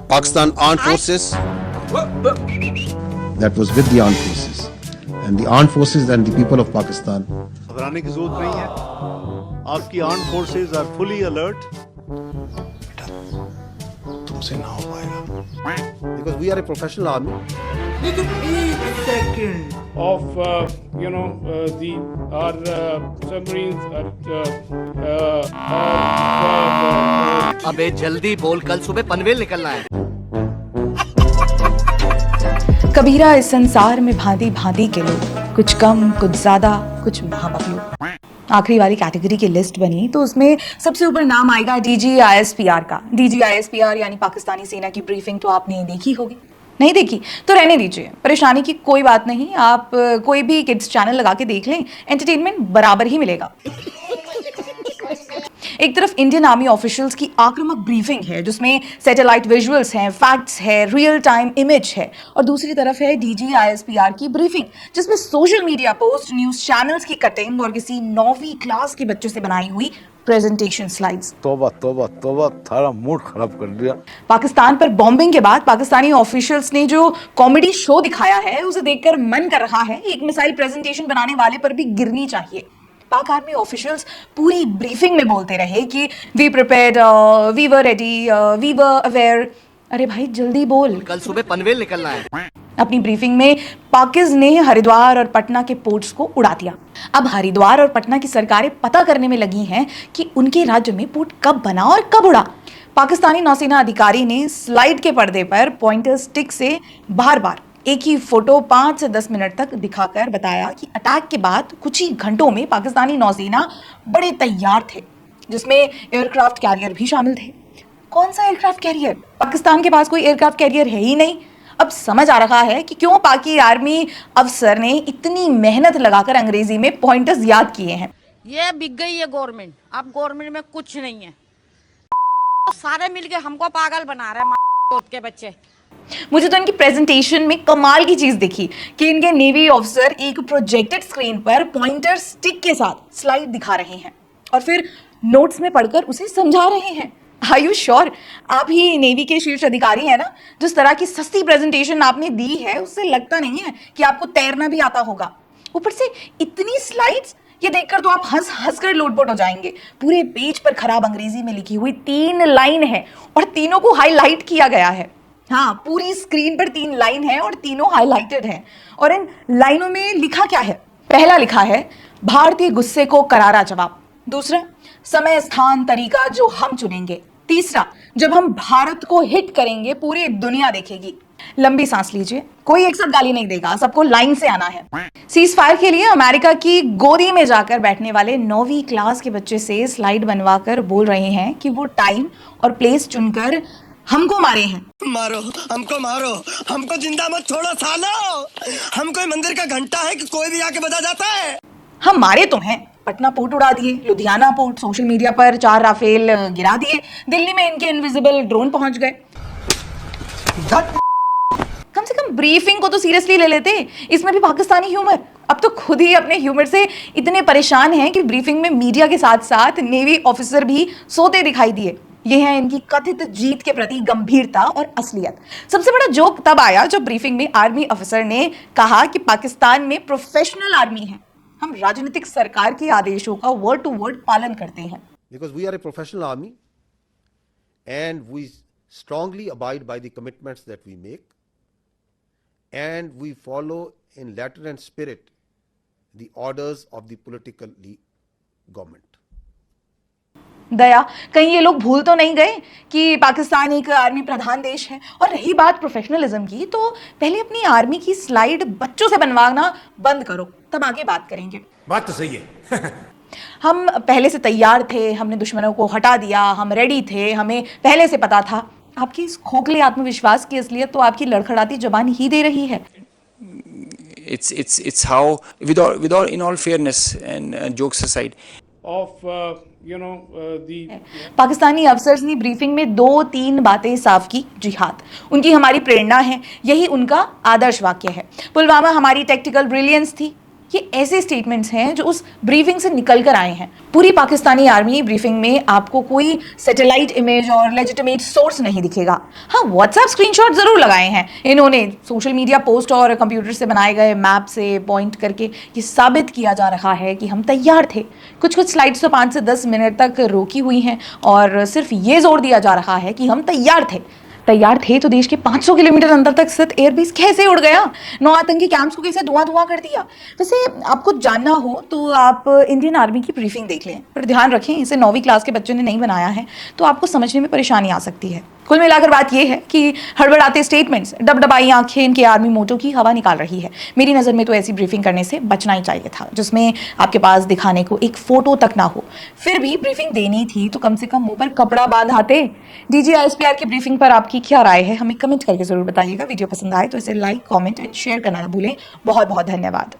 Pakistan Armed Forces. That was with the armed forces. And the armed forces and the people of Pakistan. घबराने की जरूरत नहीं है. आपकी armed forces are fully alert. तुमसे ना हो पाएगा. Because we are a professional army. Of our submarines अबे जल्दी बोल, कल सुबह पनवेल निकलना है. कबीरा इस संसार में भांति भांति के लोग, कुछ कम कुछ ज्यादा कुछ महामखलूक. आखिरी वाली कैटेगरी की लिस्ट बनी तो उसमें सबसे ऊपर नाम आएगा DGISPR का. DGISPR यानी पाकिस्तानी सेना की ब्रीफिंग तो आपने देखी होगी. नहीं देखी तो रहने दीजिए, परेशानी की कोई बात नहीं. आप कोई भी किड्स चैनल लगा के देख लें, एंटरटेनमेंट बराबर ही मिलेगा. एक तरफ इंडियन आर्मी ऑफिशियल्स की आक्रामक ब्रीफिंग है जिसमें सैटेलाइट विजुअल्स हैं, फैक्ट्स है, रियल टाइम इमेज है, और दूसरी तरफ है DGISPR की ब्रीफिंग जिसमें social media post, news channels की कटिंग और किसी 9वीं क्लास के बच्चों से बनाई हुई प्रेजेंटेशन स्लाइड्स. तौबा तौबा तौबा, थारा मूड खराब कर दिया. पाकिस्तान पर बॉम्बिंग के बाद पाकिस्तानी ऑफिशियल्स ने जो कॉमेडी शो दिखाया है उसे देखकर मन कर रहा है एक मिसाइल प्रेजेंटेशन बनाने वाले पर भी गिरनी चाहिए. पाक आर्मी ऑफिशियल्स पूरी ब्रीफिंग में बोलते रहे कि we prepared, we were ready, we were aware. अरे भाई जल्दी बोल, कल सुबह पनवेल निकलना है. अपनी ब्रीफिंग में पाकिज ने हरिद्वार और पटना के पोर्ट्स को उड़ा दिया. अब हरिद्वार और पटना की सरकारें पता करने में लगी हैं कि उनके राज्य में पोर्ट कब बना और कब उड़ा. पाकिस्तानी नौसेना अधिकारी ने स्लाइड के पर्दे पर पॉइंटर स्टिक से बार बार एक ही फोटो 5 से 10 मिनट तक दिखाकर बताया कि अटैक के बाद कुछ ही घंटों में पाकिस्तानी नौसेना बड़े तैयार थे, जिसमें एयरक्राफ्ट कैरियर भी शामिल थे. कौन सा एयरक्राफ्ट कैरियर? पाकिस्तान के पास कोई एयरक्राफ्ट कैरियर है ही नहीं. अब समझ आ रहा है कि क्यों पाकि आर्मी अफसर ने इतनी मेहनत लगाकर अंग्रेजी में पॉइंटर्स याद किए हैं. ये बिक गई है गवर्नमेंट. अब गवर्नमेंट में कुछ नहीं है. सारे मिलके हमको पागल बना रहे हैं के बच्चे. मुझे तो इनकी प्रेजेंटेशन में कमाल की चीज दिखी कि इनके नेवी ऑफिसर एक प्रोजेक्टेड स्क्रीन पर पॉइंटर स्टिक के साथ स्लाइड दिखा रहे हैं और फिर नोट्स में पढ़कर उसे समझा रहे हैं. Are you sure? आप ही नेवी के शीर्ष अधिकारी हैं ना. जिस तरह की सस्ती प्रेजेंटेशन आपने दी है उससे लगता नहीं है कि आपको तैरना भी आता होगा. ऊपर से इतनी स्लाइड्स, ये देखकर तो आप हंस हंस कर लोटपोट हो जाएंगे. पूरे पेज पर खराब अंग्रेजी में लिखी हुई 3 लाइन है और तीनों को हाईलाइट किया गया है. हाँ, पूरी स्क्रीन पर 3 लाइन है और तीनों हाईलाइटेड हैं. और इन लाइनों में लिखा क्या है? पहला लिखा है भारतीय गुस्से को करारा जवाब. दूसरा, समय स्थान तरीका जो हम चुनेंगे. तीसरा, जब हम भारत को हिट करेंगे पूरी दुनिया देखेगी. लंबी सांस लीजिए, कोई एक साथ गाली नहीं देगा, सबको लाइन से आना है. सीज फायर के लिए अमेरिका की गोदी में जाकर बैठने वाले 9वीं क्लास के बच्चे से स्लाइड बनवाकर बोल रहे हैं कि वो टाइम और प्लेस चुनकर हमको मारे हैं. मारो, हमको जिंदा मत छोड़ो सालो. हम कोई मंदिर का घंटा है कि कोई भी आके बजा जाता है. हम मारे तो हैं. पटना पोर्ट उड़ा दिए, लुधियाना पोर्ट, सोशल मीडिया पर 4 राफेल गिरा दिए, दिल्ली में इनके इनविजिबल ड्रोन पहुंच गए. कम से कम ब्रीफिंग को तो सीरियसली ले लेते. इसमें भी पाकिस्तानी ह्यूमर. अब तो खुद ही अपने ह्यूमर से इतने परेशान हैं कि ब्रीफिंग में मीडिया के साथ साथ नेवी ऑफिसर भी सोते दिखाई दिए. ये है इनकी कथित जीत के प्रति गंभीरता और असलियत. सबसे बड़ा जोक तब आया जब ब्रीफिंग में आर्मी अफसर ने कहा कि पाकिस्तान में प्रोफेशनल आर्मी है, हम राजनीतिक सरकार के आदेशों का वर्ड टू वर्ड पालन करते हैं. Because we are a professional army and we strongly abide by the commitments that we make and we follow in letter and spirit the orders of the political government. दया, कहीं ये लोग भूल तो नहीं गए कि पाकिस्तान एक आर्मी प्रधान देश है. और रही बात प्रोफेशनलिज्म की, तो पहले अपनी आर्मी की स्लाइड बच्चों से बनवाना बंद करो, तब आगे बात करेंगे. बात तो सही है. हम पहले से तैयार थे, हमने दुश्मनों को हटा दिया, हम रेडी थे, हमें पहले से पता था. आपकी इस खोखले आत्मविश्वास की असलियत तो आपकी लड़खड़ाती जुबान ही दे रही है. It's how, with all in all fairness and jokes aside, of Pakistani officers ने ब्रीफिंग में 2-3 बातें साफ की. जिहाद उनकी हमारी प्रेरणा है, यही उनका आदर्श वाक्य है. पुलवामा हमारी टेक्टिकल ब्रिलियंस थी, ये ऐसे स्टेटमेंट्स हैं जो उस ब्रीफिंग से निकल कर आए हैं। पूरी पाकिस्तानी आर्मी ब्रीफिंग में आपको कोई सैटेलाइट इमेज और लेजिटिमेट सोर्स नहीं दिखेगा। हाँ, व्हाट्सएप स्क्रीनशॉट जरूर लगाए हैं इन्होंने, सोशल मीडिया पोस्ट और कंप्यूटर से बनाए गए मैप से पॉइंट करके ये साबित किया जा रहा है कि हम तैयार थे। कुछ कुछ स्लाइड्स तो 5 से 10 मिनट तक रोकी हुई हैं और सिर्फ ये जोर दिया जा रहा है कि हम तैयार थे तो देश के 500 किलोमीटर अंदर तक स्थित एयरबेस कैसे उड़ गया, 9 आतंकी कैंप्स को कैसे धुआं कर दिया। वैसे आपको जानना हो तो आप इंडियन आर्मी की ब्रीफिंग देख लें, पर ध्यान रखें इसे 9वीं क्लास के बच्चों ने नहीं बनाया है तो आपको समझने में परेशानी आ सकती है। कुल मिलाकर बात यह है कि हड़बड़ाते स्टेटमेंट्स, डबडबाई आंखें इनके आर्मी मोटो की हवा निकाल रही है। मेरी नज़र में तो ऐसी ब्रीफिंग करने से बचना ही चाहिए था जिसमें आपके पास दिखाने को एक फोटो तक ना हो। फिर भी ब्रीफिंग देनी थी तो कम से कम मुंह पर कपड़ा बांधाते। DGISPR की ब्रीफिंग पर आपकी क्या राय है हमें कमेंट करके जरूर बताइएगा। वीडियो पसंद आए तो इसे लाइक, कमेंट एंड शेयर करना ना भूलें। बहुत बहुत धन्यवाद।